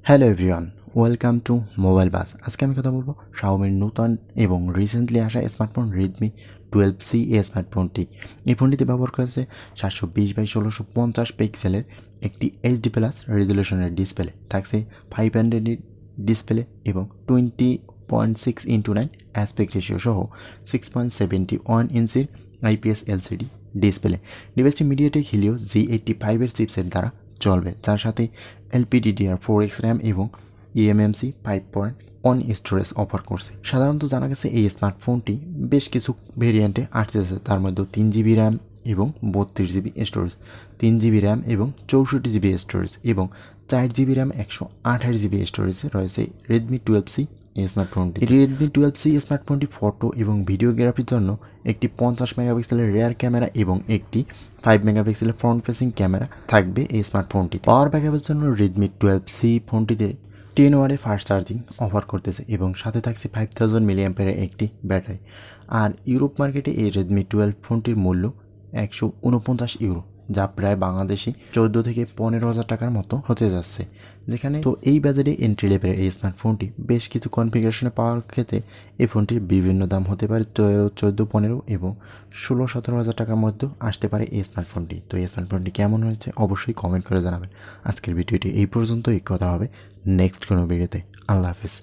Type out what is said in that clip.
Hello everyone, welcome to Mobile Bus. আজকে আমি কথা বলবো xiaomiর নতুন এবং রিসেন্টলি আসা স্মার্টফোন রেডমি 12C এই স্মার্টফোনটি। এই ফোনটিতে ব্যবহার করেছে 720x1650 পিক্সেলের একটি এইচডি প্লাস রেজলিউশনের ডিসপ্লে, থাকছে 500 ডিসপ্লে এবং 20.6:9 অ্যাসপেক্ট রেশিও সহ 6.71 ইঞ্চির আইপিএস এলসিডি ডিসপ্লে। ডিভাইসটি মিডিয়াটেক হিলিও G85 এর চিপসেট দ্বারা চলবে, যার সাথে LPDDR4X র্যাম এবং eMMC 5.1 স্টোরেজ অফার করছে। সাধারণত জানা গেছে এই স্মার্টফোনটি বেশ কিছু ভেরিয়েন্টে আসতেছে, তার মধ্যে 3GB র্যাম এবং 32GB স্টোরেজ, 3GB র্যাম এবং 64GB স্টোরেজ এবং 4GB র্যাম 128GB স্টোরেজে রয়েছে রেডমি 12C এই স্মার্টফোনটি। রেডমি 12C স্মার্টফোনটি ফটো এবং ভিডিওগ্রাফির জন্য একটি 50 মেগাপিক্সেলের রেয়ার ক্যামেরা এবং একটি 5 মেগাপিক্সেলের ফ্রন্ট ফেসিং ক্যামেরা থাকবে এই স্মার্টফোনটি। পাওয়ার ব্যাকআপের জন্য রেডমি 12C ফোনটিতে 10 ওয়াটের ফাস্ট চার্জিং অফার করতেছে এবং সাথে থাকছে 5000 মিলিঅ্যাম্পিয়ারের একটি ব্যাটারি। আর ইউরোপ মার্কেটে এই রেডমি 12 ফোনটির মূল্য 149 ইউরো, যা প্রায় বাংলাদেশি 14 থেকে 15,000 টাকার মতো হতে যাচ্ছে। যেখানে তো এই বাজারে এন্ট্রি লেভেলের এই স্মার্টফোনটি বেশ কিছু কনফিগারেশনে পাওয়ার ক্ষেত্রে এই ফোনটির বিভিন্ন দাম হতে পারে 14-15 এবং 16-17,000 টাকার মধ্যেও আসতে পারে এই স্মার্টফোনটি। তো এই স্মার্টফোনটি কেমন হয়েছে অবশ্যই কমেন্ট করে জানাবেন। আজকের ভিডিওটি এই পর্যন্তই, কথা হবে নেক্সট কোনো ভিডিওতে। আল্লাহ হাফেজ।